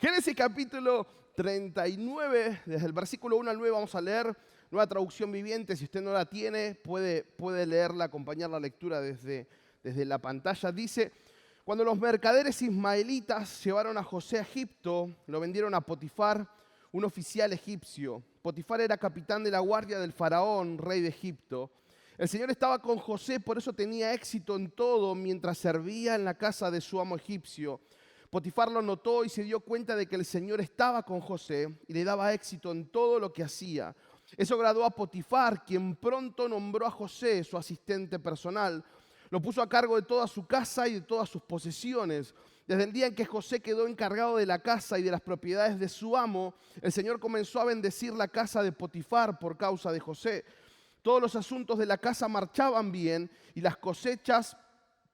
Génesis capítulo 39, desde el versículo 1 al 9 vamos a leer Nueva Traducción Viviente. Si usted no la tiene, puede leerla, acompañar la lectura desde la pantalla. Dice: cuando los mercaderes ismaelitas llevaron a José a Egipto, lo vendieron a Potifar, un oficial egipcio. Potifar era capitán de la guardia del faraón, rey de Egipto. El Señor estaba con José, por eso tenía éxito en todo mientras servía en la casa de su amo egipcio. Potifar lo notó y se dio cuenta de que el Señor estaba con José y le daba éxito en todo lo que hacía. Eso agradó a Potifar, quien pronto nombró a José su asistente personal. Lo puso a cargo de toda su casa y de todas sus posesiones. Desde el día en que José quedó encargado de la casa y de las propiedades de su amo, el Señor comenzó a bendecir la casa de Potifar por causa de José. Todos los asuntos de la casa marchaban bien y las cosechas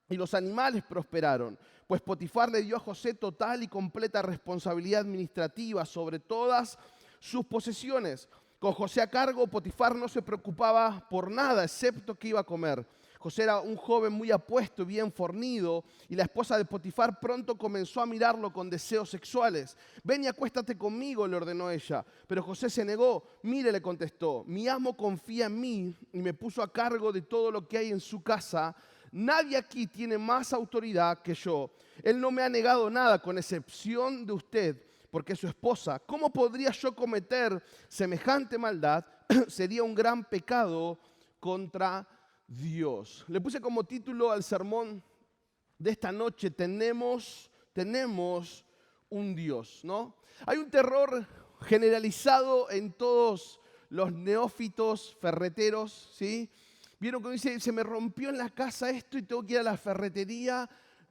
y los animales prosperaron, pues Potifar le dio a José total y completa responsabilidad administrativa sobre todas sus posesiones. Con José a cargo, Potifar no se preocupaba por nada excepto qué iba a comer. José era un joven muy apuesto y bien fornido, y la esposa de Potifar pronto comenzó a mirarlo con deseos sexuales. Ven y acuéstate conmigo, le ordenó ella. Pero José se negó. Mire, le contestó, mi amo confía en mí y me puso a cargo de todo lo que hay en su casa. Nadie aquí tiene más autoridad que yo. Él no me ha negado nada, con excepción de usted, porque es su esposa. ¿Cómo podría yo cometer semejante maldad? Sería un gran pecado contra Dios. Le puse como título al sermón de esta noche: tenemos un Dios, ¿no? Hay un terror generalizado en todos los neófitos ferreteros, ¿sí? Vieron que dice: se me rompió en la casa esto y tengo que ir a la ferretería,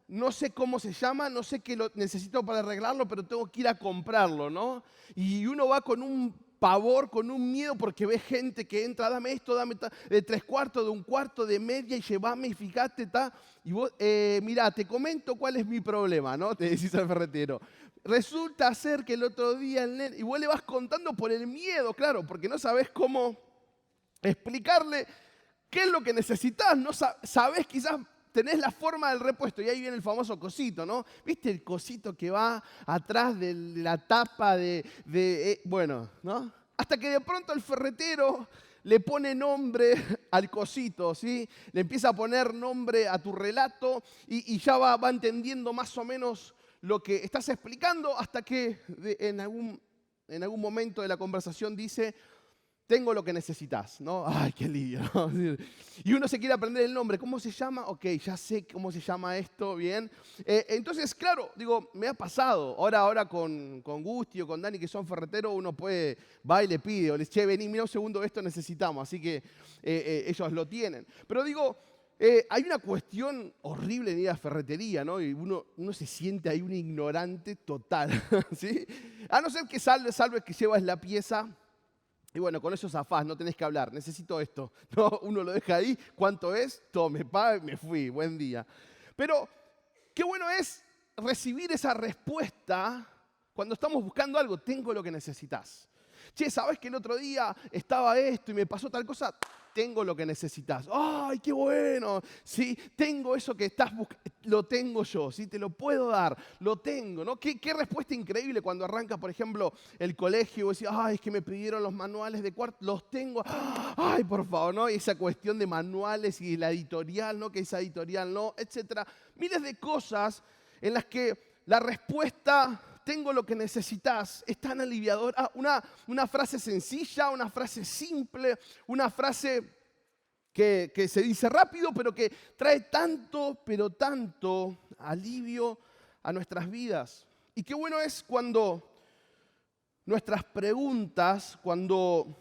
no sé cómo se llama, no sé qué lo necesito para arreglarlo, pero tengo que ir a comprarlo, ¿no? Y uno va con un pavor, con un miedo, porque ve gente que entra: dame esto, dame de 3/4, de 1/4, de media, y llévame y fíjate, y vos, mirá, te comento cuál es mi problema, ¿no? Te decís al ferretero. Resulta ser que el otro día y vos le vas contando por el miedo, claro, porque no sabés cómo explicarle qué es lo que necesitas, no sabés, quizás tenés la forma del repuesto, y ahí viene el famoso cosito, ¿no? ¿Viste el cosito que va atrás de la tapa bueno, ¿no? Hasta que de pronto el ferretero le pone nombre al cosito, ¿sí? Le empieza a poner nombre a tu relato y ya va entendiendo más o menos lo que estás explicando, hasta que en algún momento de la conversación dice: tengo lo que necesitas, ¿no? ¡Ay, qué alivio! ¿No? Y uno se quiere aprender el nombre. ¿Cómo se llama? Ok, ya sé cómo se llama esto, bien. Entonces, claro, digo, me ha pasado. Ahora con Gusti o con Dani, que son ferreteros, uno va y le pide, o les: che, vení, mira un segundo, esto necesitamos. Así que ellos lo tienen. Pero digo, hay una cuestión horrible en ir a la ferretería, ¿no? Y uno se siente ahí un ignorante total, ¿sí? A no ser que salve que llevas la pieza. Y bueno, con eso zafás, no tenés que hablar. Necesito esto. No, uno lo deja ahí. ¿Cuánto es? Tome, pague, me fui. Buen día. Pero qué bueno es recibir esa respuesta cuando estamos buscando algo. Tengo lo que necesitas. Che, ¿sabés que el otro día estaba esto y me pasó tal cosa? Tengo lo que necesitas. ¡Ay, qué bueno! Sí, tengo eso que estás buscando. Lo tengo yo, ¿sí? Te lo puedo dar. Lo tengo, ¿no? Qué respuesta increíble cuando arranca, por ejemplo, el colegio. Y decís: ay, es que me pidieron los manuales de cuarto. Los tengo. Ay, por favor, ¿no? Y esa cuestión de manuales y la editorial, ¿no? Que esa editorial no, etcétera. Miles de cosas en las que la respuesta: tengo lo que necesitas, es tan aliviadora. Una frase sencilla, una frase simple, una frase que se dice rápido, pero que trae tanto, pero tanto alivio a nuestras vidas. Y qué bueno es cuando nuestras preguntas, cuando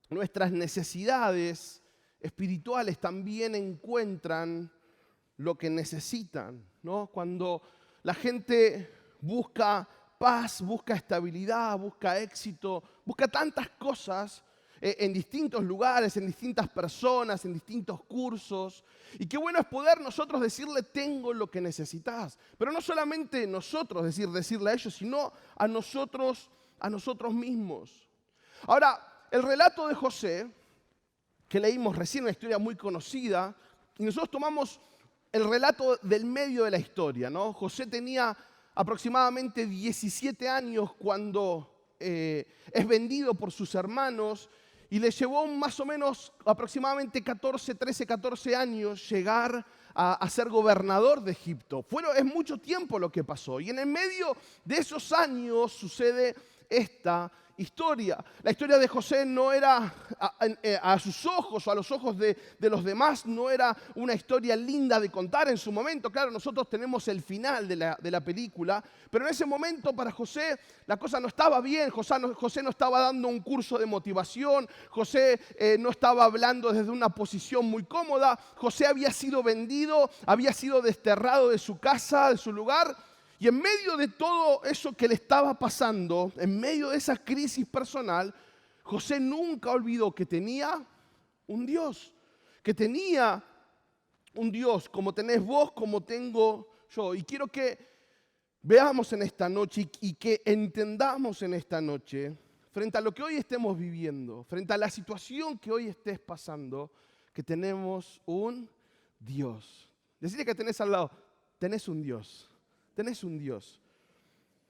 nuestras necesidades espirituales también encuentran lo que necesitan, ¿no? Cuando la gente busca paz, busca estabilidad, busca éxito, busca tantas cosas en distintos lugares, en distintas personas, en distintos cursos. Y qué bueno es poder nosotros decirle: tengo lo que necesitas. Pero no solamente nosotros decirle a ellos, sino a nosotros mismos. Ahora, el relato de José, que leímos recién, una historia muy conocida, y nosotros tomamos el relato del medio de la historia, ¿no? José tenía aproximadamente 17 años cuando es vendido por sus hermanos y le llevó más o menos aproximadamente 14 años llegar a ser gobernador de Egipto. Es mucho tiempo lo que pasó. Y en el medio de esos años sucede esta historia. La historia de José no era, a sus ojos o a los ojos de los demás, no era una historia linda de contar en su momento. Claro, nosotros tenemos el final de la película, pero en ese momento para José la cosa no estaba bien. José no estaba dando un curso de motivación. José no estaba hablando desde una posición muy cómoda. José había sido vendido, había sido desterrado de su casa, de su lugar. Y en medio de todo eso que le estaba pasando, en medio de esa crisis personal, José nunca olvidó que tenía un Dios. Que tenía un Dios como tenés vos, como tengo yo. Y quiero que veamos en esta noche y que entendamos en esta noche, frente a lo que hoy estemos viviendo, frente a la situación que hoy estés pasando, que tenemos un Dios. Decirle que tenés al lado, tenés un Dios. Tenés un Dios.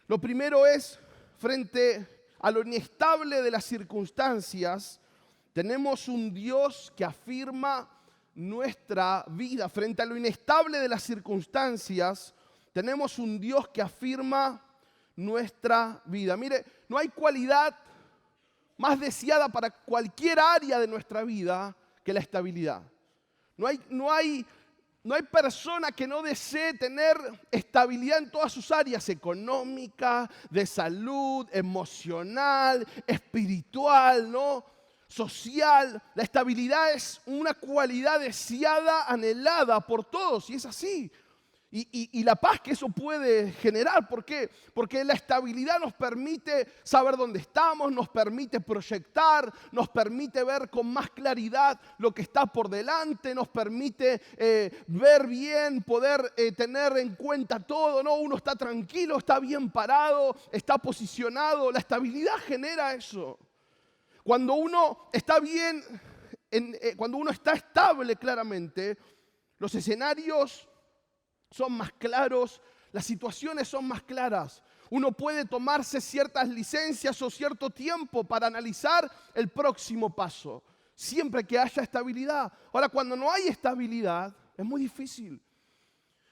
Lo primero es, frente a lo inestable de las circunstancias, tenemos un Dios que afirma nuestra vida. Frente a lo inestable de las circunstancias, tenemos un Dios que afirma nuestra vida. Mire, no hay cualidad más deseada para cualquier área de nuestra vida que la estabilidad. No hay persona que no desee tener estabilidad en todas sus áreas, económica, de salud, emocional, espiritual, ¿no? Social. La estabilidad es una cualidad deseada, anhelada por todos, y es así. Y la paz que eso puede generar. ¿Por qué? Porque la estabilidad nos permite saber dónde estamos, nos permite proyectar, nos permite ver con más claridad lo que está por delante, nos permite ver bien, poder tener en cuenta todo, ¿no? Uno está tranquilo, está bien parado, está posicionado. La estabilidad genera eso. Cuando uno está bien, cuando uno está estable claramente, los escenarios son más claros, las situaciones son más claras. Uno puede tomarse ciertas licencias o cierto tiempo para analizar el próximo paso, siempre que haya estabilidad. Ahora, cuando no hay estabilidad, es muy difícil.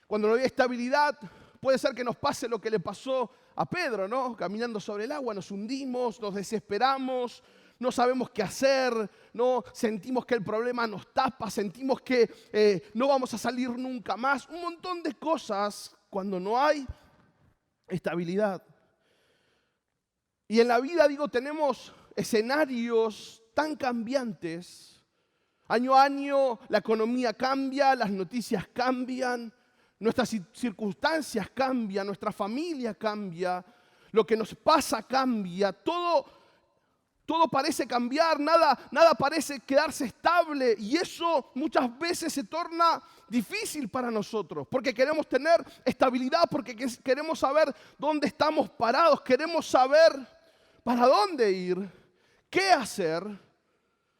Cuando no hay estabilidad, puede ser que nos pase lo que le pasó a Pedro, ¿no? Caminando sobre el agua, nos hundimos, nos desesperamos, no sabemos qué hacer, no sentimos que el problema nos tapa, sentimos que no vamos a salir nunca más. Un montón de cosas cuando no hay estabilidad. Y en la vida, tenemos escenarios tan cambiantes. Año a año la economía cambia, las noticias cambian, nuestras circunstancias cambian, nuestra familia cambia, lo que nos pasa cambia, todo parece cambiar, nada parece quedarse estable, y eso muchas veces se torna difícil para nosotros, porque queremos tener estabilidad, porque queremos saber dónde estamos parados, queremos saber para dónde ir, qué hacer,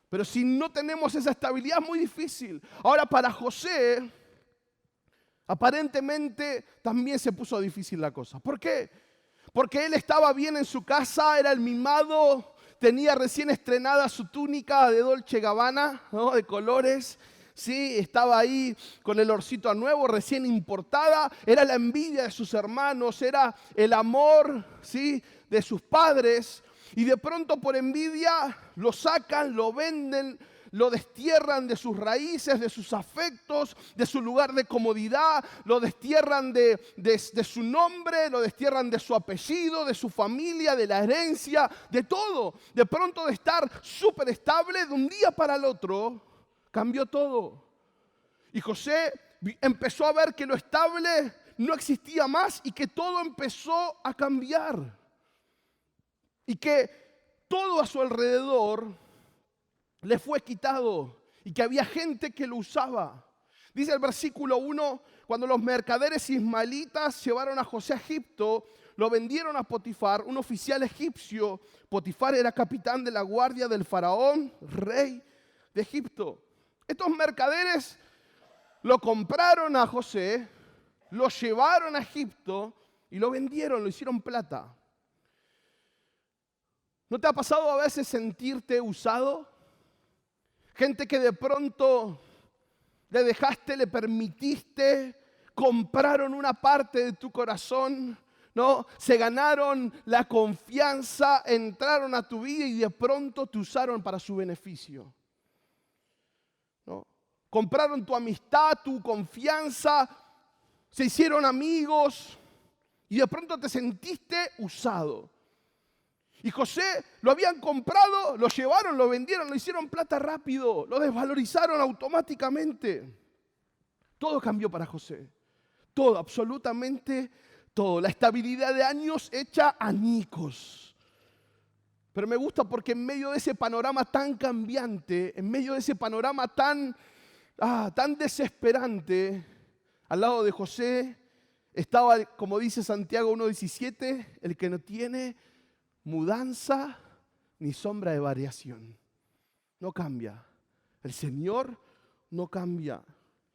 pero si no tenemos esa estabilidad es muy difícil. Ahora, para José, aparentemente también se puso difícil la cosa. ¿Por qué? Porque él estaba bien en su casa, era el mimado, tenía recién estrenada su túnica de Dolce & Gabbana, ¿no? De colores. Sí, estaba ahí con el olorcito a nuevo, recién importada. Era la envidia de sus hermanos, era el amor, ¿sí?, de sus padres. Y de pronto, por envidia, lo sacan, lo venden, lo destierran de sus raíces, de sus afectos, de su lugar de comodidad, lo destierran de su nombre, lo destierran de su apellido, de su familia, de la herencia, de todo. De pronto, de estar súper estable, de un día para el otro, cambió todo. Y José empezó a ver que lo estable no existía más y que todo empezó a cambiar. Y que todo a su alrededor le fue quitado y que había gente que lo usaba. Dice el versículo 1, cuando los mercaderes ismaelitas llevaron a José a Egipto, lo vendieron a Potifar, un oficial egipcio. Potifar era capitán de la guardia del faraón, rey de Egipto. Estos mercaderes lo compraron a José, lo llevaron a Egipto y lo vendieron, lo hicieron plata. ¿No te ha pasado a veces sentirte usado? Gente que de pronto le dejaste, le permitiste, compraron una parte de tu corazón, ¿no? Se ganaron la confianza, entraron a tu vida y de pronto te usaron para su beneficio, ¿no? Compraron tu amistad, tu confianza, se hicieron amigos y de pronto te sentiste usado. Y José lo habían comprado, lo llevaron, lo vendieron, lo hicieron plata rápido, lo desvalorizaron automáticamente. Todo cambió para José. Todo, absolutamente todo. La estabilidad de años hecha añicos. Pero me gusta porque en medio de ese panorama tan cambiante, en medio de ese panorama tan desesperante, al lado de José estaba, como dice Santiago 1:17, el que no tiene mudanza ni sombra de variación. No cambia. El Señor no cambia.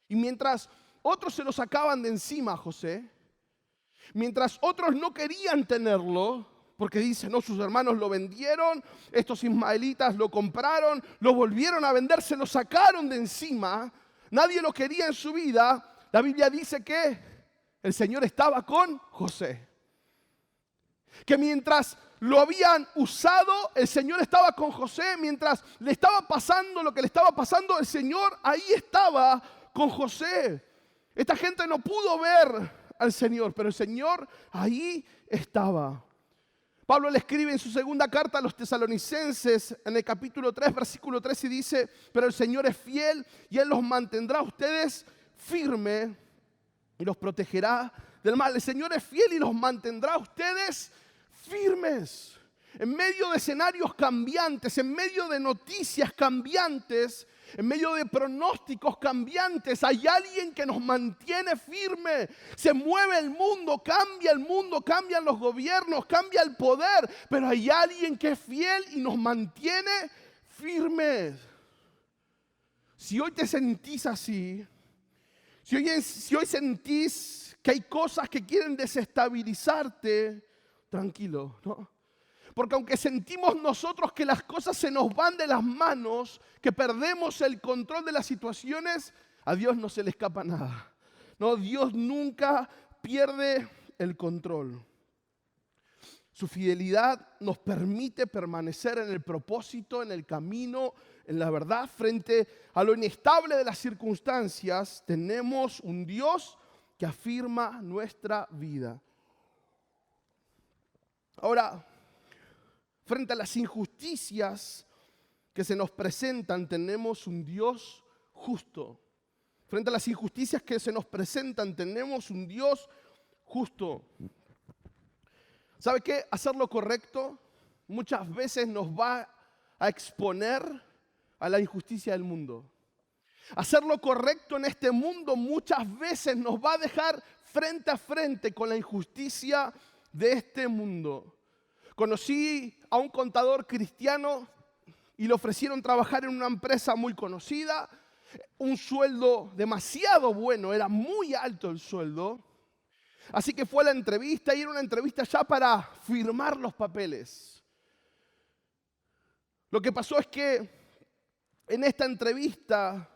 Y mientras otros se lo sacaban de encima a José, mientras otros no querían tenerlo, porque dicen, no, sus hermanos lo vendieron, estos ismaelitas lo compraron, lo volvieron a vender, se lo sacaron de encima, nadie lo quería en su vida, la Biblia dice que el Señor estaba con José. Que mientras lo habían usado, el Señor estaba con José. Mientras le estaba pasando lo que le estaba pasando, el Señor ahí estaba con José. Esta gente no pudo ver al Señor, pero el Señor ahí estaba. Pablo le escribe en su segunda carta a los tesalonicenses, en el capítulo 3, versículo 13, y dice, pero el Señor es fiel y Él los mantendrá a ustedes firmes y los protegerá del mal. El Señor es fiel y los mantendrá a ustedes firmes. En medio de escenarios cambiantes, en medio de noticias cambiantes, en medio de pronósticos cambiantes, hay alguien que nos mantiene firme. Se mueve el mundo, cambian los gobiernos, cambia el poder, pero hay alguien que es fiel y nos mantiene firmes. Si hoy te sentís así, si hoy sentís que hay cosas que quieren desestabilizarte, tranquilo, ¿no? Porque aunque sentimos nosotros que las cosas se nos van de las manos, que perdemos el control de las situaciones, a Dios no se le escapa nada. No, Dios nunca pierde el control. Su fidelidad nos permite permanecer en el propósito, en el camino, en la verdad. Frente a lo inestable de las circunstancias, tenemos un Dios que afirma nuestra vida. Ahora, frente a las injusticias que se nos presentan, tenemos un Dios justo. Frente a las injusticias que se nos presentan, tenemos un Dios justo. ¿Sabe qué? Hacer lo correcto muchas veces nos va a exponer a la injusticia del mundo. Hacer lo correcto en este mundo muchas veces nos va a dejar frente a frente con la injusticia de este mundo. Conocí a un contador cristiano y le ofrecieron trabajar en una empresa muy conocida, un sueldo demasiado bueno, era muy alto el sueldo. Así que fue a la entrevista y era una entrevista ya para firmar los papeles. Lo que pasó es que en esta entrevista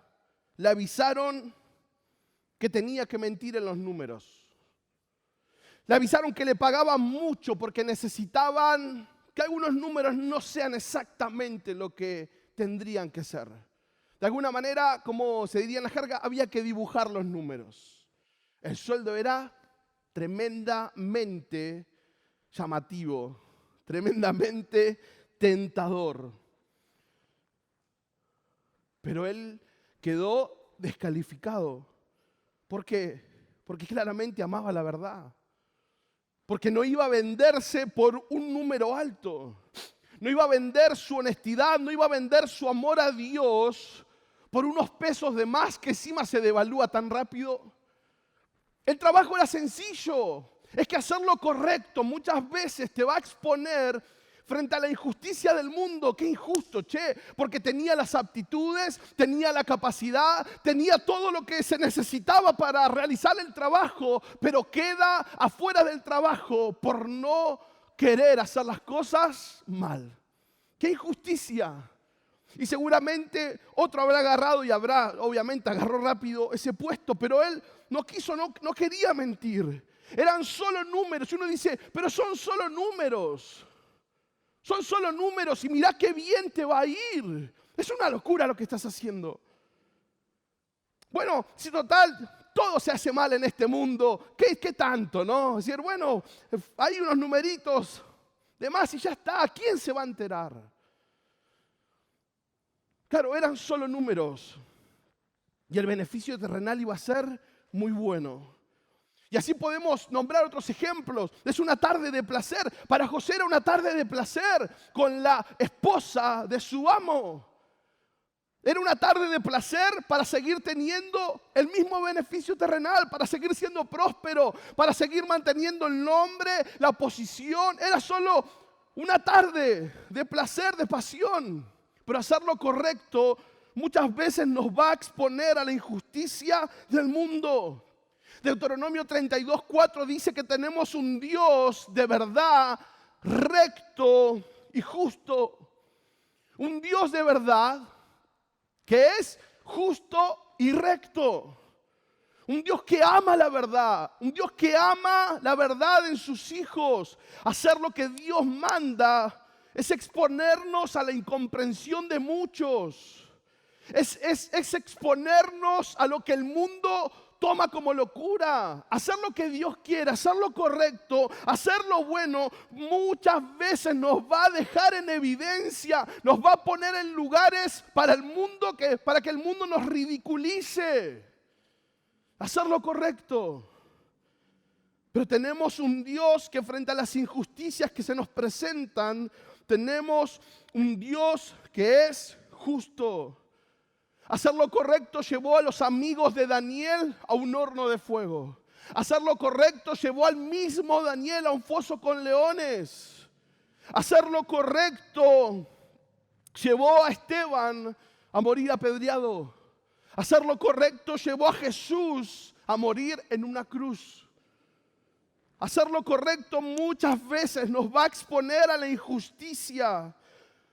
le avisaron que tenía que mentir en los números. Le avisaron que le pagaban mucho porque necesitaban que algunos números no sean exactamente lo que tendrían que ser. De alguna manera, como se diría en la jerga, había que dibujar los números. El sueldo era tremendamente llamativo, tremendamente tentador. Pero él quedó descalificado. ¿Por qué? Porque claramente amaba la verdad. Porque no iba a venderse por un número alto. No iba a vender su honestidad, no iba a vender su amor a Dios por unos pesos de más que encima se devalúa tan rápido. El trabajo era sencillo. Es que hacer lo correcto muchas veces te va a exponer frente a la injusticia del mundo. Qué injusto, porque tenía las aptitudes, tenía la capacidad, tenía todo lo que se necesitaba para realizar el trabajo, pero queda afuera del trabajo por no querer hacer las cosas mal. ¡Qué injusticia! Y seguramente otro habrá agarrado y obviamente agarró rápido ese puesto, pero él no quería mentir. Eran solo números. Y uno dice, pero son solo números. Son solo números y mirá qué bien te va a ir. Es una locura lo que estás haciendo. Bueno, si total, todo se hace mal en este mundo, ¿qué tanto, no? Es decir, bueno, hay unos numeritos de más y ya está. ¿Quién se va a enterar? Claro, eran solo números. Y el beneficio terrenal iba a ser muy bueno. Y así podemos nombrar otros ejemplos. Es una tarde de placer. Para José era una tarde de placer con la esposa de su amo. Era una tarde de placer para seguir teniendo el mismo beneficio terrenal, para seguir siendo próspero, para seguir manteniendo el nombre, la posición. Era solo una tarde de placer, de pasión. Pero hacer lo correcto muchas veces nos va a exponer a la injusticia del mundo. Deuteronomio 32:4 dice que tenemos un Dios de verdad, recto y justo. Un Dios de verdad que es justo y recto. Un Dios que ama la verdad. Un Dios que ama la verdad en sus hijos. Hacer lo que Dios manda es exponernos a la incomprensión de muchos. Es exponernos a lo que el mundo toma como locura. Hacer lo que Dios quiere, hacer lo correcto, hacer lo bueno, muchas veces nos va a dejar en evidencia, nos va a poner en lugares para que el mundo nos ridiculice. Hacer lo correcto. Pero tenemos un Dios que frente a las injusticias que se nos presentan, tenemos un Dios que es justo. Hacer lo correcto llevó a los amigos de Daniel a un horno de fuego. Hacer lo correcto llevó al mismo Daniel a un foso con leones. Hacer lo correcto llevó a Esteban a morir apedreado. Hacer lo correcto llevó a Jesús a morir en una cruz. Hacer lo correcto muchas veces nos va a exponer a la injusticia.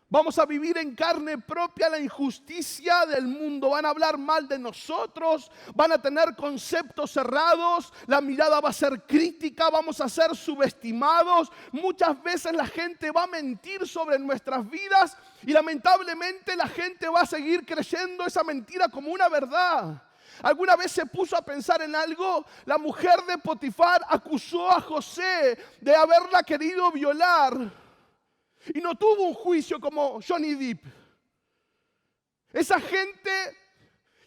Vamos a vivir en carne propia la injusticia del mundo. Van a hablar mal de nosotros, van a tener conceptos cerrados, la mirada va a ser crítica, vamos a ser subestimados. Muchas veces la gente va a mentir sobre nuestras vidas y lamentablemente la gente va a seguir creyendo esa mentira como una verdad. ¿Alguna vez se puso a pensar en algo? La mujer de Potifar acusó a José de haberla querido violar. Y no tuvo un juicio como Johnny Depp. Esa gente,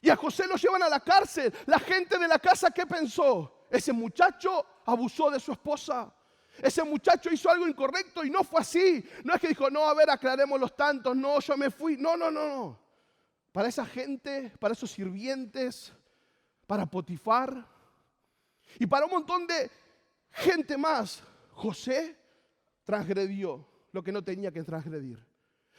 y a José lo llevan a la cárcel. La gente de la casa, ¿qué pensó? Ese muchacho abusó de su esposa. Ese muchacho hizo algo incorrecto y no fue así. No es que dijo, no, a ver, aclaremos los tantos. No, yo me fui. No. Para esa gente, para esos sirvientes, para Potifar y para un montón de gente más, José transgredió lo que no tenía que transgredir.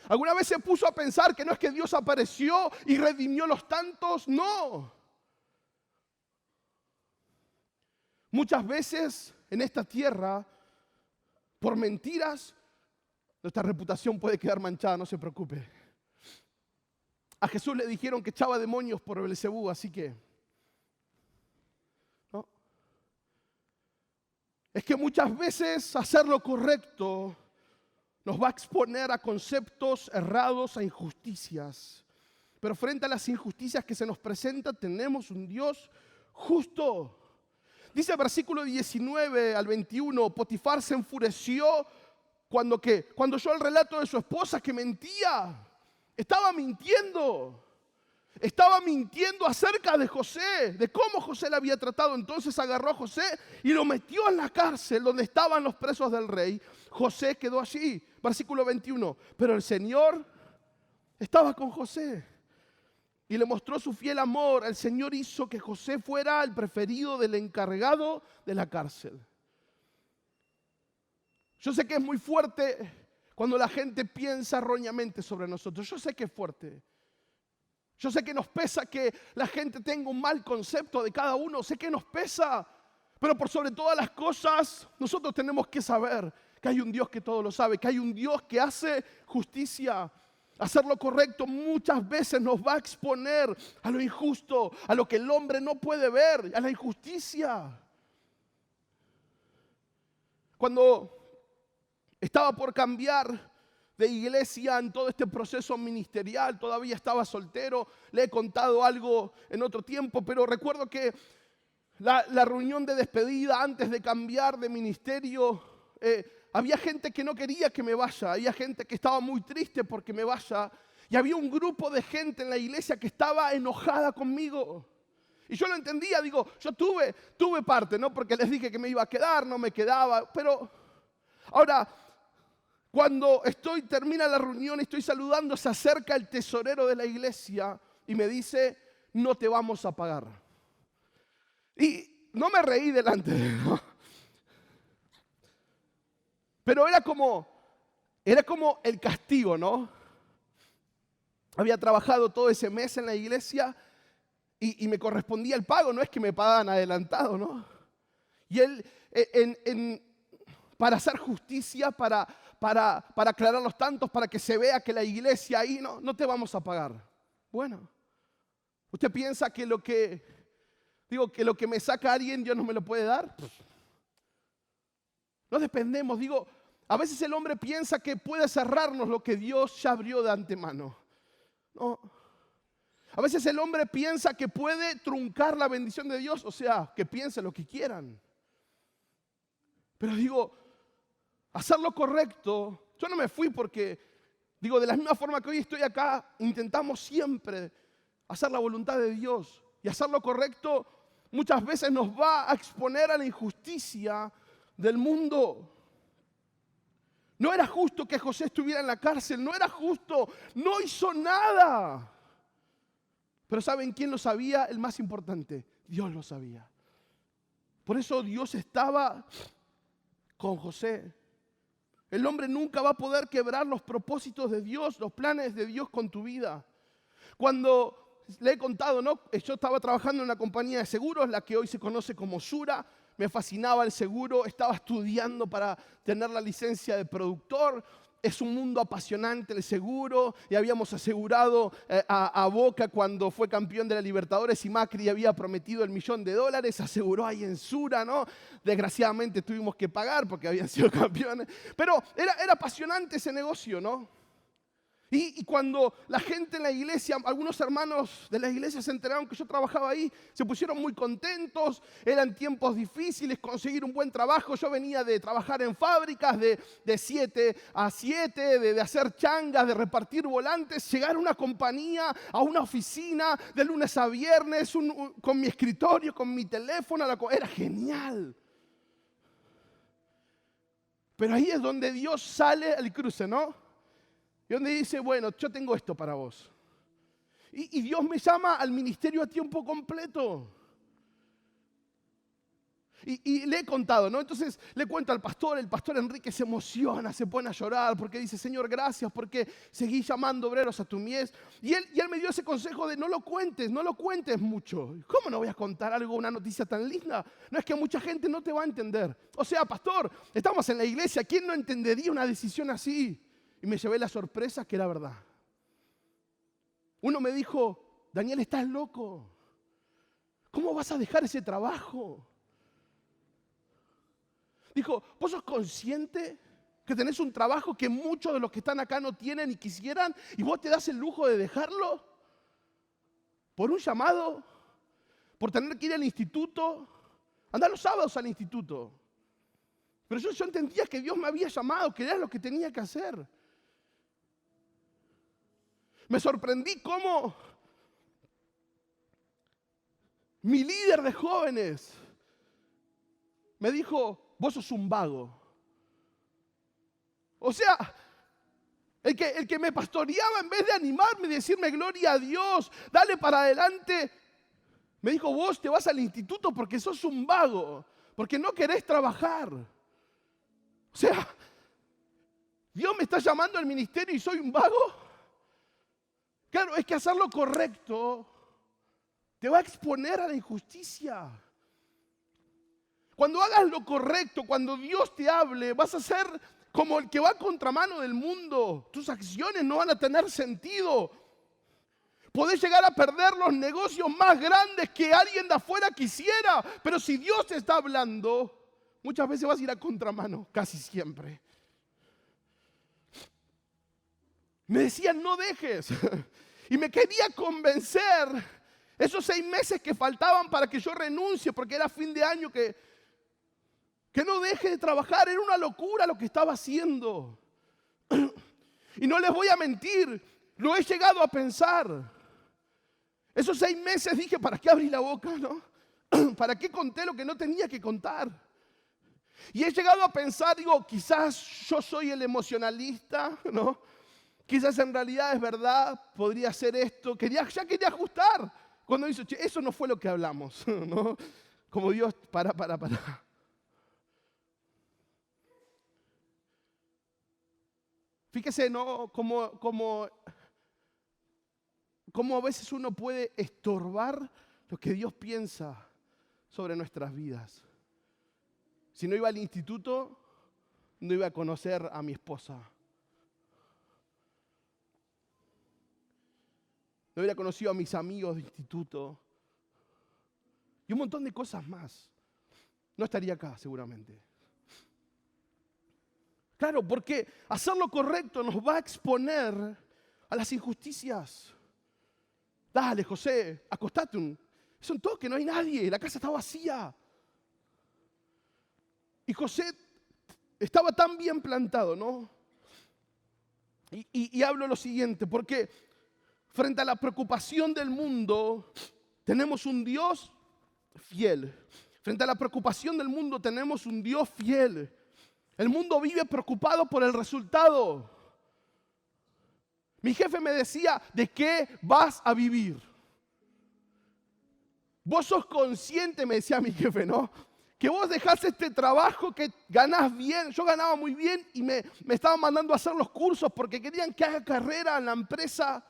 ¿Alguna vez se puso a pensar que no es que Dios apareció y redimió los tantos? No. Muchas veces en esta tierra, por mentiras, nuestra reputación puede quedar manchada, no se preocupe. A Jesús le dijeron que echaba demonios por Beelzebú, así que ¿no? Es que muchas veces hacer lo correcto nos va a exponer a conceptos errados, a injusticias. Pero frente a las injusticias que se nos presentan, tenemos un Dios justo. Dice el versículo 19 al 21, Potifar se enfureció cuando oyó el relato de su esposa que mentía. Estaba mintiendo. Estaba mintiendo acerca de José, de cómo José le había tratado. Entonces agarró a José y lo metió en la cárcel donde estaban los presos del rey. José quedó allí. Versículo 21. Pero el Señor estaba con José y le mostró su fiel amor. El Señor hizo que José fuera el preferido del encargado de la cárcel. Yo sé que es muy fuerte cuando la gente piensa erróneamente sobre nosotros. Yo sé que es fuerte. Yo sé que nos pesa que la gente tenga un mal concepto de cada uno. Sé que nos pesa. Pero por sobre todas las cosas, nosotros tenemos que saber que hay un Dios que todo lo sabe, que hay un Dios que hace justicia. Hacer lo correcto muchas veces nos va a exponer a lo injusto, a lo que el hombre no puede ver, a la injusticia. Cuando estaba por cambiar de iglesia en todo este proceso ministerial, todavía estaba soltero, le he contado algo en otro tiempo, pero recuerdo que la reunión de despedida antes de cambiar de ministerio, había gente que no quería que me vaya, había gente que estaba muy triste porque me vaya, y había un grupo de gente en la iglesia que estaba enojada conmigo. Y yo lo entendía, digo, yo tuve parte, ¿no? Porque les dije que me iba a quedar, no me quedaba, pero ahora, cuando termina la reunión, estoy saludando, se acerca el tesorero de la iglesia y me dice, no te vamos a pagar. Y no me reí delante de él, ¿no? Pero era como el castigo, ¿no? Había trabajado todo ese mes en la iglesia y me correspondía el pago, no es que me pagaban adelantado, ¿no? Y él, para hacer justicia, para aclarar los tantos, para que se vea que la iglesia ahí, no te vamos a pagar. Bueno, ¿usted piensa que lo que me saca alguien Dios no me lo puede dar? No dependemos, a veces el hombre piensa que puede cerrarnos lo que Dios ya abrió de antemano. No. A veces el hombre piensa que puede truncar la bendición de Dios, o sea, que piense lo que quieran. Pero hacer lo correcto, yo no me fui porque, de la misma forma que hoy estoy acá, intentamos siempre hacer la voluntad de Dios. Y hacer lo correcto muchas veces nos va a exponer a la injusticia del mundo. No era justo que José estuviera en la cárcel, no era justo, no hizo nada. Pero ¿saben quién lo sabía? El más importante, Dios lo sabía. Por eso Dios estaba con José. El hombre nunca va a poder quebrar los propósitos de Dios, los planes de Dios con tu vida. Cuando le he contado, ¿no? Yo estaba trabajando en una compañía de seguros, la que hoy se conoce como Sura. Me fascinaba el seguro, estaba estudiando para tener la licencia de productor. Es un mundo apasionante el seguro, y habíamos asegurado a Boca cuando fue campeón de la Libertadores y Macri había prometido $1 millón, aseguró ahí en Sura, ¿no? Desgraciadamente tuvimos que pagar porque habían sido campeones, pero era apasionante ese negocio, ¿no? Y cuando la gente en la iglesia, algunos hermanos de la iglesia se enteraron que yo trabajaba ahí, se pusieron muy contentos, eran tiempos difíciles, conseguir un buen trabajo. Yo venía de trabajar en fábricas de 7 a 7, de hacer changas, de repartir volantes, llegar a una compañía, a una oficina de lunes a viernes, con mi escritorio, con mi teléfono, era genial. Pero ahí es donde Dios sale al cruce, ¿no? Y donde dice, bueno, yo tengo esto para vos. Y Dios me llama al ministerio a tiempo completo. Y le he contado, ¿no? Entonces le cuento al pastor, el pastor Enrique se emociona, se pone a llorar porque dice, Señor, gracias porque seguís llamando obreros a tu mies. Y él me dio ese consejo de no lo cuentes mucho. ¿Cómo no voy a contar una noticia tan linda? No, es que mucha gente no te va a entender. O sea, pastor, estamos en la iglesia, ¿quién no entendería una decisión así? Y me llevé la sorpresa que era verdad. Uno me dijo, Daniel, estás loco. ¿Cómo vas a dejar ese trabajo? Dijo, ¿vos sos consciente que tenés un trabajo que muchos de los que están acá no tienen y quisieran? ¿Y vos te das el lujo de dejarlo? ¿Por un llamado? ¿Por tener que ir al instituto? Andá los sábados al instituto. Pero yo entendía que Dios me había llamado, que era lo que tenía que hacer. Me sorprendí cómo mi líder de jóvenes me dijo, vos sos un vago. O sea, el que me pastoreaba, en vez de animarme y decirme gloria a Dios, dale para adelante, me dijo, vos te vas al instituto porque sos un vago, porque no querés trabajar. O sea, Dios me está llamando al ministerio y soy un vago. Claro, es que hacer lo correcto te va a exponer a la injusticia. Cuando hagas lo correcto, cuando Dios te hable, vas a ser como el que va a contramano del mundo. Tus acciones no van a tener sentido. Podés llegar a perder los negocios más grandes que alguien de afuera quisiera. Pero si Dios te está hablando, muchas veces vas a ir a contramano, casi siempre. Me decían, no dejes. Y me quería convencer esos 6 meses que faltaban para que yo renuncie, porque era fin de año, que no deje de trabajar. Era una locura lo que estaba haciendo. Y no les voy a mentir, lo he llegado a pensar. Esos 6 meses dije, ¿para qué abrí la boca, no? ¿Para qué conté lo que no tenía que contar? Y he llegado a pensar, digo, quizás yo soy el emocionalista, ¿no? Quizás en realidad es verdad, podría ser esto. Ya quería ajustar. Cuando dice, che, eso no fue lo que hablamos, ¿no? Como Dios, para. Fíjese, ¿no? Como a veces uno puede estorbar lo que Dios piensa sobre nuestras vidas. Si no iba al instituto, no iba a conocer a mi esposa. No hubiera conocido a mis amigos de instituto. Y un montón de cosas más. No estaría acá, seguramente. Claro, porque hacer lo correcto nos va a exponer a las injusticias. Dale, José, acostate. Es un toque, no hay nadie, la casa está vacía. Y José estaba tan bien plantado, ¿no? Y hablo lo siguiente, porque frente a la preocupación del mundo, tenemos un Dios fiel. Frente a la preocupación del mundo, tenemos un Dios fiel. El mundo vive preocupado por el resultado. Mi jefe me decía, ¿de qué vas a vivir? Vos sos consciente, me decía mi jefe, ¿no? Que vos dejás este trabajo que ganás bien. Yo ganaba muy bien y me estaban mandando a hacer los cursos porque querían que haga carrera en la empresa.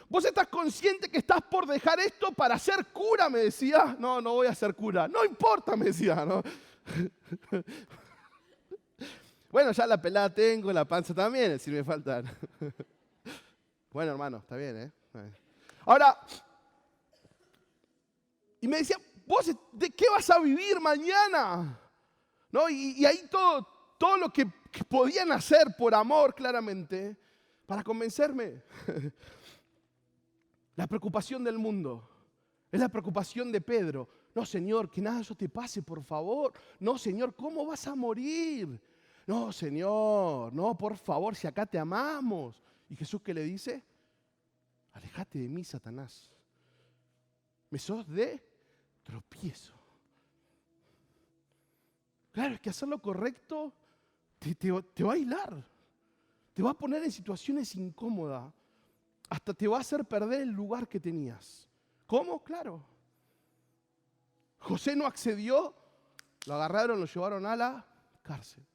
Vos estás consciente que estás por dejar esto para ser cura, me decía. No voy a ser cura. No importa, me decía, ¿no? Bueno, ya la pelada tengo, la panza también, si me faltan. Bueno, hermano, está bien, ¿eh? Ahora, y me decía, ¿vos de qué vas a vivir mañana? ¿No? Y ahí todo lo que podían hacer por amor, claramente, para convencerme. La preocupación del mundo es la preocupación de Pedro. No, Señor, que nada de eso te pase, por favor. No, Señor, ¿cómo vas a morir? No, Señor, no, por favor, si acá te amamos. ¿Y Jesús qué le dice? Alejate de mí, Satanás. Me sos de tropiezo. Claro, es que hacer lo correcto te va a aislar. Te va a poner en situaciones incómodas. Hasta te va a hacer perder el lugar que tenías. ¿Cómo? Claro. José no accedió, lo agarraron, lo llevaron a la cárcel.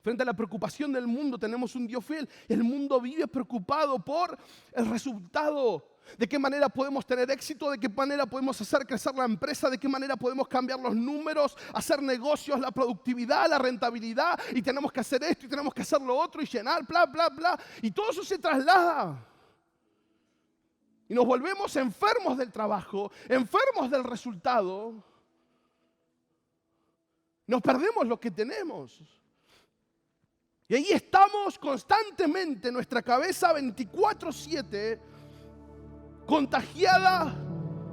Frente a la preocupación del mundo tenemos un Dios fiel. El mundo vive preocupado por el resultado. ¿De qué manera podemos tener éxito? ¿De qué manera podemos hacer crecer la empresa? ¿De qué manera podemos cambiar los números? Hacer negocios, la productividad, la rentabilidad. Y tenemos que hacer esto y tenemos que hacer lo otro y llenar, bla, bla, bla. Y todo eso se traslada. Y nos volvemos enfermos del trabajo, enfermos del resultado. Nos perdemos lo que tenemos. Y ahí estamos constantemente, nuestra cabeza 24/7, contagiada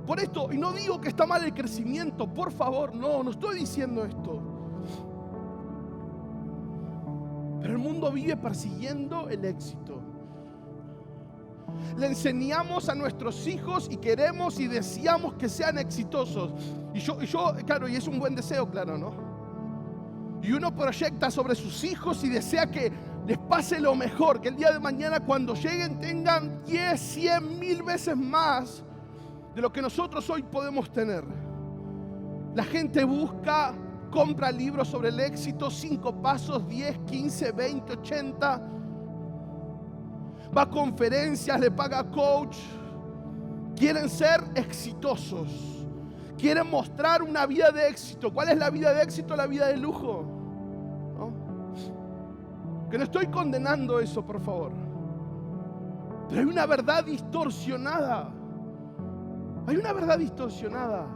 por esto. Y no digo que está mal el crecimiento, por favor, no estoy diciendo esto. Pero el mundo vive persiguiendo el éxito. Le enseñamos a nuestros hijos y queremos y deseamos que sean exitosos. Y yo, claro, y es un buen deseo, claro, ¿no? Y uno proyecta sobre sus hijos y desea que les pase lo mejor, que el día de mañana cuando lleguen tengan 10, 100, 1000 veces más de lo que nosotros hoy podemos tener. La gente busca compra libros sobre el éxito, 5 pasos, 10, 15, 20, 80. Va a conferencias, le paga coach. Quieren ser exitosos. Quieren mostrar una vida de éxito. ¿Cuál es la vida de éxito? La vida de lujo, ¿no? Que no estoy condenando eso, por favor. Pero hay una verdad distorsionada. Hay una verdad distorsionada.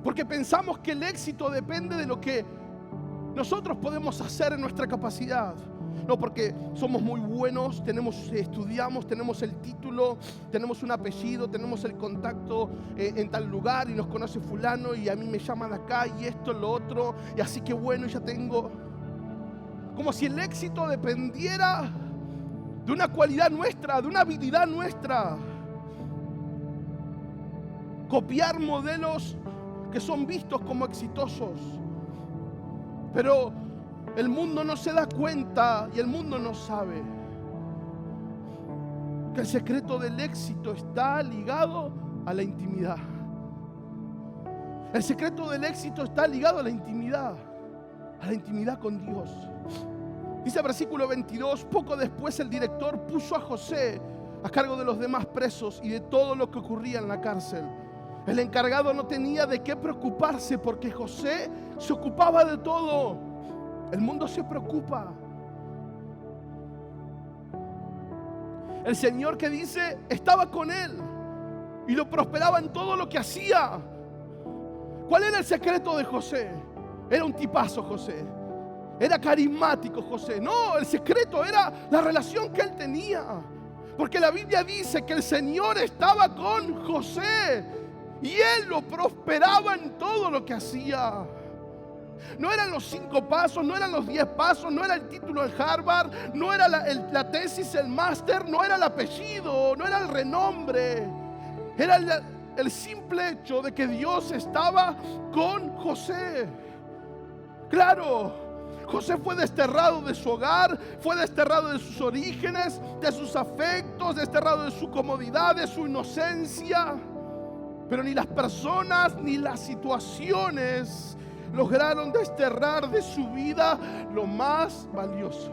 Porque pensamos que el éxito depende de lo que nosotros podemos hacer en nuestra capacidad. No, porque somos muy buenos, estudiamos, tenemos el título, tenemos un apellido, tenemos el contacto en tal lugar y nos conoce fulano y a mí me llaman acá y esto, lo otro, y así que bueno, ya tengo. Como si el éxito dependiera de una cualidad nuestra, de una habilidad nuestra. Copiar modelos que son vistos como exitosos. Pero el mundo no se da cuenta y el mundo no sabe que el secreto del éxito está ligado a la intimidad. El secreto del éxito está ligado a la intimidad con Dios. Dice el versículo 22, poco después el director puso a José a cargo de los demás presos y de todo lo que ocurría en la cárcel. El encargado no tenía de qué preocuparse porque José se ocupaba de todo. El mundo se preocupa. El Señor, que dice, estaba con él y lo prosperaba en todo lo que hacía. ¿Cuál era el secreto de José? Era un tipazo José. Era carismático José. No, el secreto era la relación que él tenía. Porque la Biblia dice que el Señor estaba con José y él lo prosperaba en todo lo que hacía. No eran los 5 pasos, no eran los 10 pasos, no era el título en Harvard, no era la tesis, el máster, no era el apellido, no era el renombre. Era el simple hecho de que Dios estaba con José. Claro. José fue desterrado de su hogar, fue desterrado de sus orígenes, de sus afectos, desterrado de su comodidad, de su inocencia. Pero ni las personas ni las situaciones lograron desterrar de su vida lo más valioso,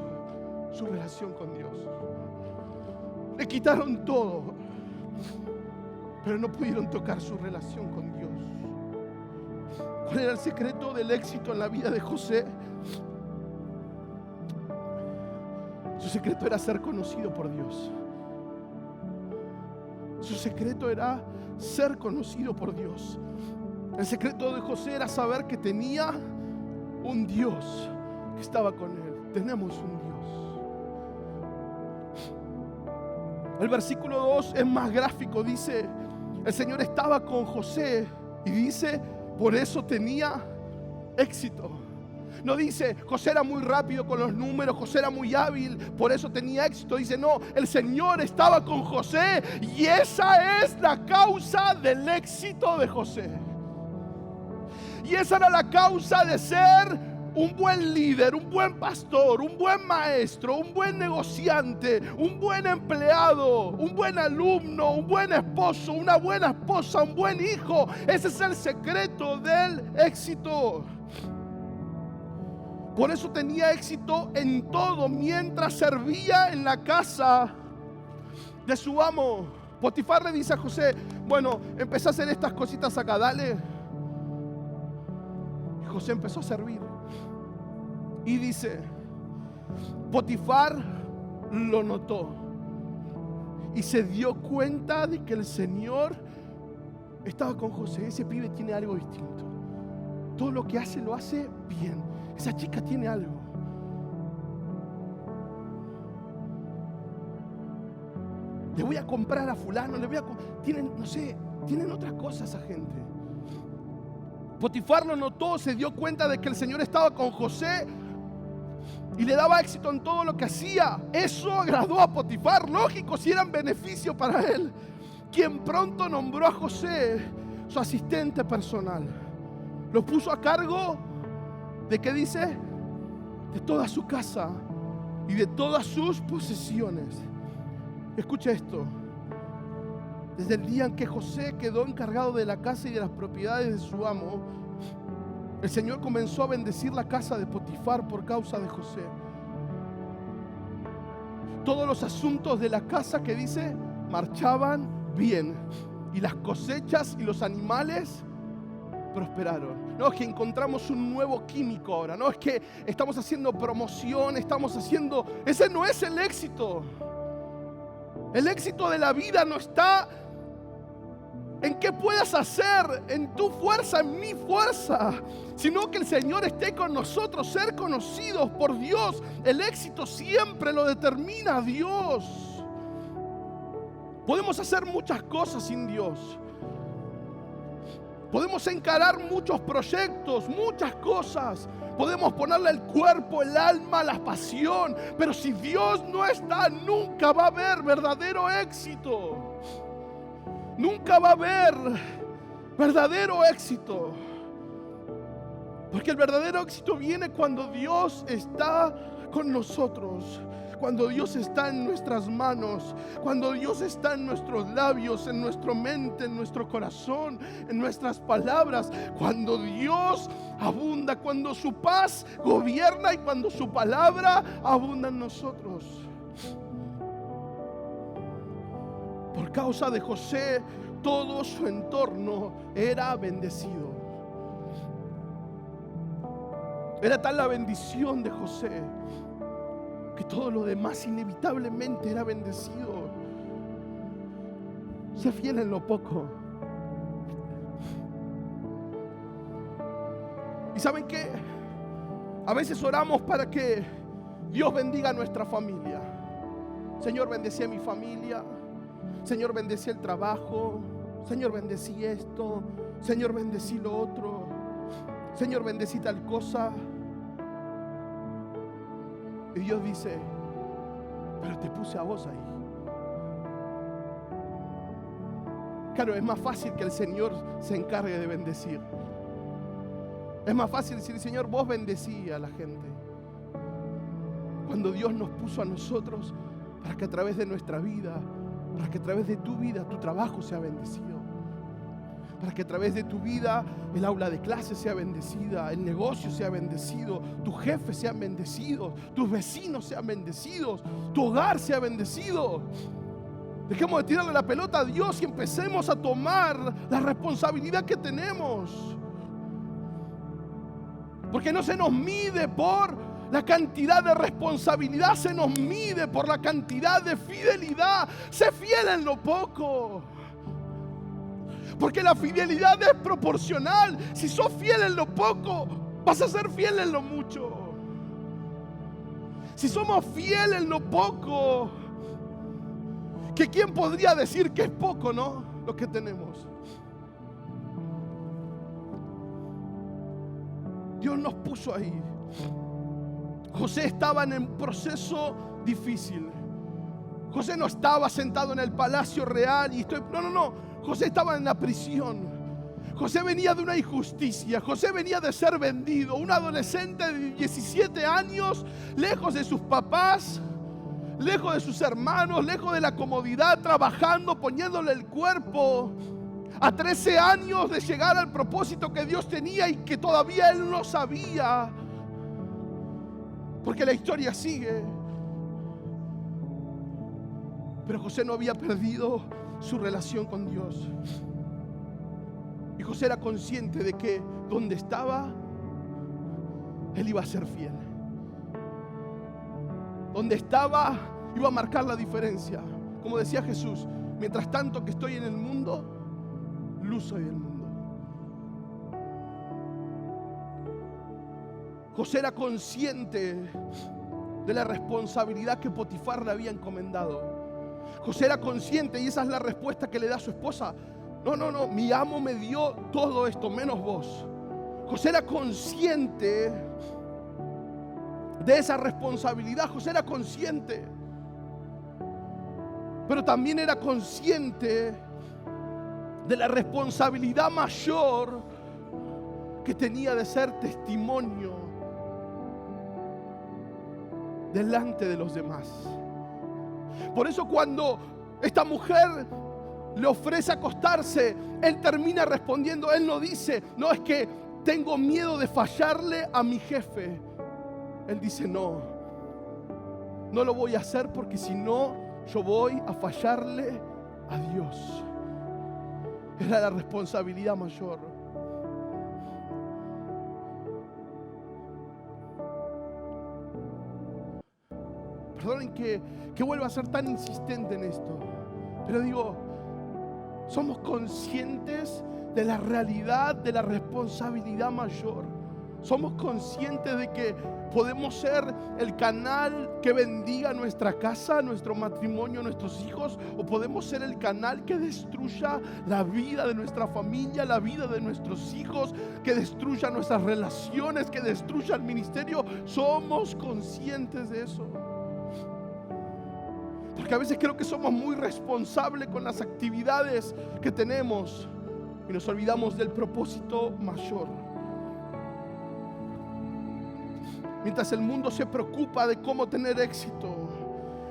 su relación con Dios. Le quitaron todo, pero no pudieron tocar su relación con Dios. ¿Cuál era el secreto del éxito en la vida de José? Su secreto era ser conocido por Dios. Su secreto era ser conocido por Dios. El secreto de José era saber que tenía un Dios que estaba con él. Tenemos un Dios. El versículo 2 es más gráfico. Dice, el Señor estaba con José y dice, por eso tenía éxito. No dice, José era muy rápido con los números, José era muy hábil, por eso tenía éxito. Dice, no, el Señor estaba con José y esa es la causa del éxito de José. Y esa era la causa de ser un buen líder, un buen pastor, un buen maestro, un buen negociante, un buen empleado, un buen alumno, un buen esposo, una buena esposa, un buen hijo. Ese es el secreto del éxito. Por eso tenía éxito en todo mientras servía en la casa de su amo. Potifar le dice a José, bueno, empecé a hacer estas cositas acá, dale. Y José empezó a servir. Y dice, Potifar lo notó y se dio cuenta de que el Señor estaba con José. Ese pibe tiene algo distinto. Todo lo que hace, lo hace bien. Esa chica tiene algo. Le voy a comprar a fulano, tienen, no sé, tienen otras cosas esa gente. Potifar lo notó, se dio cuenta de que el Señor estaba con José y le daba éxito en todo lo que hacía. Eso agradó a Potifar, lógico, si eran beneficio para él, quien pronto nombró a José su asistente personal. Lo puso a cargo ¿de qué dice? De toda su casa y de todas sus posesiones. Escucha esto. Desde el día en que José quedó encargado de la casa y de las propiedades de su amo, el Señor comenzó a bendecir la casa de Potifar por causa de José. Todos los asuntos de la casa, que dice, marchaban bien, y las cosechas y los animales prosperaron. No es que encontramos un nuevo químico ahora, no es que estamos haciendo promoción, ese no es el éxito. El éxito de la vida no está en qué puedas hacer, en tu fuerza, en mi fuerza, sino que el Señor esté con nosotros, ser conocidos por Dios. El éxito siempre lo determina Dios. Podemos hacer muchas cosas sin Dios. Podemos encarar muchos proyectos, muchas cosas. Podemos ponerle el cuerpo, el alma, la pasión. Pero si Dios no está, nunca va a haber verdadero éxito. Nunca va a haber verdadero éxito. Porque el verdadero éxito viene cuando Dios está con nosotros. Cuando Dios está en nuestras manos, cuando Dios está en nuestros labios, en nuestra mente, en nuestro corazón, en nuestras palabras, cuando Dios abunda, cuando su paz gobierna y cuando su palabra abunda en nosotros. Por causa de José, todo su entorno era bendecido. Era tal la bendición de José que todo lo demás inevitablemente era bendecido. Sé fiel en lo poco. ¿Y saben qué? A veces oramos para que Dios bendiga a nuestra familia. Señor, bendecí a mi familia. Señor, bendecí el trabajo. Señor, bendecí esto. Señor, bendecí lo otro. Señor, bendecí tal cosa. Y Dios dice, pero te puse a vos ahí. Claro, es más fácil que el Señor se encargue de bendecir. Es más fácil decir, Señor, vos bendecí a la gente. Cuando Dios nos puso a nosotros para que a través de nuestra vida, para que a través de tu vida, tu trabajo sea bendecido. Para que a través de tu vida el aula de clase sea bendecida, el negocio sea bendecido, tu jefe sea bendecido, tus vecinos sean bendecidos, tu hogar sea bendecido. Dejemos de tirarle la pelota a Dios y empecemos a tomar la responsabilidad que tenemos. Porque no se nos mide por la cantidad de responsabilidad, se nos mide por la cantidad de fidelidad. Sé fiel en lo poco. Porque la fidelidad es proporcional. Si sos fiel en lo poco, vas a ser fiel en lo mucho. Si somos fieles en lo poco, que quién podría decir que es poco, ¿no? Lo que tenemos. Dios nos puso ahí. José estaba en un proceso difícil. José no estaba sentado en el palacio real y no. José estaba en la prisión. José venía de una injusticia. José venía de ser vendido. Un adolescente de 17 años, lejos de sus papás, lejos de sus hermanos, lejos de la comodidad, trabajando, poniéndole el cuerpo. A 13 años de llegar al propósito que Dios tenía y que todavía él no sabía. Porque la historia sigue. Pero José no había perdido su relación con Dios. Y José era consciente de que donde estaba, él iba a ser fiel. Donde estaba, iba a marcar la diferencia. Como decía Jesús, mientras tanto que estoy en el mundo, luz soy del mundo. José era consciente de la responsabilidad que Potifar le había encomendado. José era consciente, y esa es la respuesta que le da a su esposa. No, mi amo me dio todo esto, menos vos. José era consciente de esa responsabilidad. José era consciente. Pero también era consciente de la responsabilidad mayor que tenía de ser testimonio delante de los demás. Por eso cuando esta mujer le ofrece acostarse, él termina respondiendo, él no dice, no, es que tengo miedo de fallarle a mi jefe. Él dice, no lo voy a hacer porque si no, yo voy a fallarle a Dios. Era la responsabilidad mayor. Perdonen que vuelva a ser tan insistente en esto, pero digo, somos conscientes de la realidad, de la responsabilidad mayor. Somos conscientes de que podemos ser el canal que bendiga nuestra casa, nuestro matrimonio, nuestros hijos, o podemos ser el canal que destruya la vida de nuestra familia, la vida de nuestros hijos, que destruya nuestras relaciones, que destruya el ministerio. Somos conscientes de eso. Porque a veces creo que somos muy responsables con las actividades que tenemos y nos olvidamos del propósito mayor. Mientras el mundo se preocupa de cómo tener éxito,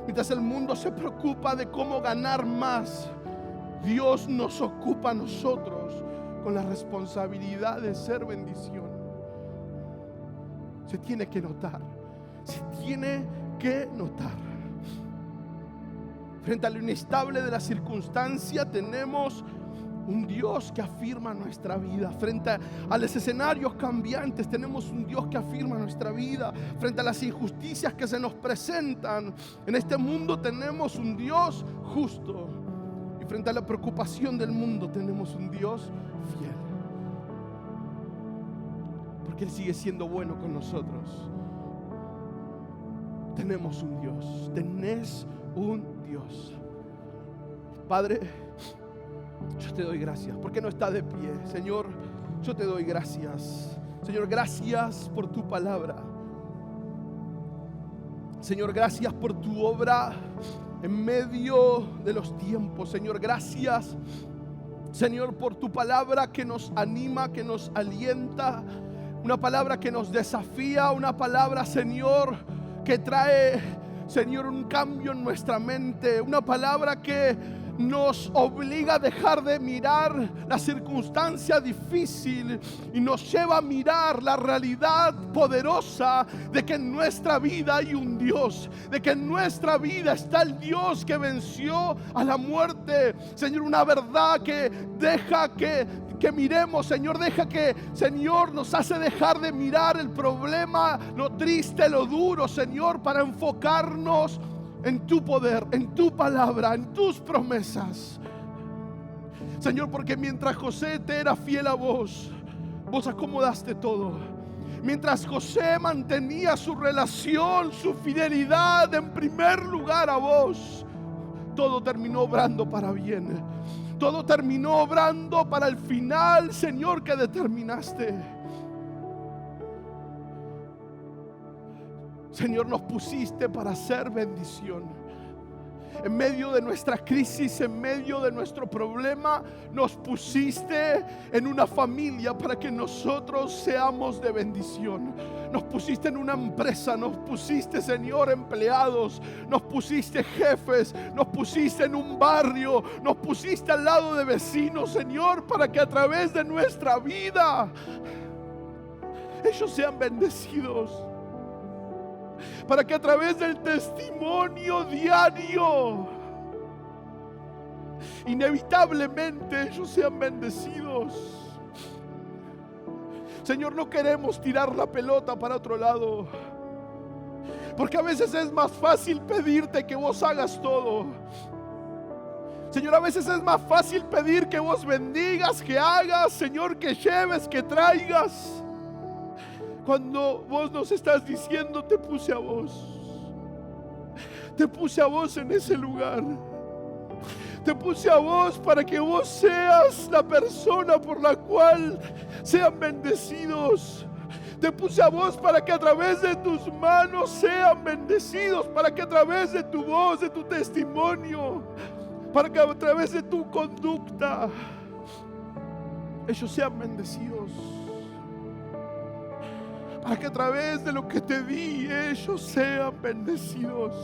mientras el mundo se preocupa de cómo ganar más, Dios nos ocupa a nosotros con la responsabilidad de ser bendición. Se tiene que notar, se tiene que notar. Frente a lo inestable de la circunstancia tenemos un Dios que afirma nuestra vida. Frente a los escenarios cambiantes tenemos un Dios que afirma nuestra vida. Frente a las injusticias que se nos presentan en este mundo tenemos un Dios justo. Y frente a la preocupación del mundo tenemos un Dios fiel. Porque Él sigue siendo bueno con nosotros. Tenemos un Dios. Tenés un Dios. Padre, yo te doy gracias. ¿Por qué no está de pie? Señor, yo te doy gracias. Señor, gracias por tu palabra. Señor, gracias por tu obra en medio de los tiempos. Señor, gracias, Señor, por tu palabra que nos anima, que nos alienta. Una palabra que nos desafía. Una palabra, Señor, que trae, Señor, un cambio en nuestra mente. Una palabra que nos obliga a dejar de mirar la circunstancia difícil y nos lleva a mirar la realidad poderosa de que en nuestra vida hay un Dios, de que en nuestra vida está el Dios que venció a la muerte. Señor, una verdad que deja que miremos, Señor, deja que, Señor, nos hace dejar de mirar el problema, lo triste, lo duro, Señor, para enfocarnos en tu poder, en tu palabra, en tus promesas. Señor, porque mientras José te era fiel a vos, vos acomodaste todo. Mientras José mantenía su relación, su fidelidad en primer lugar a vos, todo terminó obrando para bien. Todo terminó obrando para el final, Señor, que determinaste. Señor, nos pusiste para ser bendición. En medio de nuestra crisis, en medio de nuestro problema, nos pusiste en una familia para que nosotros seamos de bendición. Nos pusiste en una empresa, nos pusiste, Señor, empleados, nos pusiste jefes, nos pusiste en un barrio, nos pusiste al lado de vecinos, Señor, para que a través de nuestra vida ellos sean bendecidos. Para que a través del testimonio diario, inevitablemente ellos sean bendecidos. Señor, no queremos tirar la pelota para otro lado, porque a veces es más fácil pedirte que vos hagas todo. Señor, a veces es más fácil pedir que vos bendigas, que hagas, Señor, que lleves, que traigas, cuando vos nos estás diciendo, te puse a vos. Te puse a vos en ese lugar. Te puse a vos para que vos seas la persona por la cual sean bendecidos. Te puse a vos para que a través de tus manos sean bendecidos. Para que a través de tu voz, de tu testimonio, para que a través de tu conducta ellos sean bendecidos. Para que a través de lo que te di ellos sean bendecidos.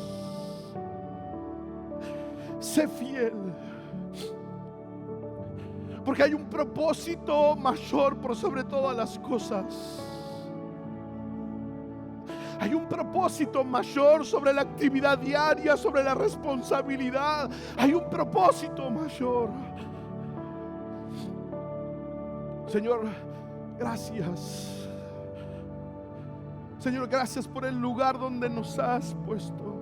Sé fiel, Porque hay un propósito mayor por sobre todas las cosas. Hay un propósito mayor sobre la actividad diaria, sobre la responsabilidad. Hay un propósito mayor. Señor, gracias. Señor, gracias por el lugar donde nos has puesto.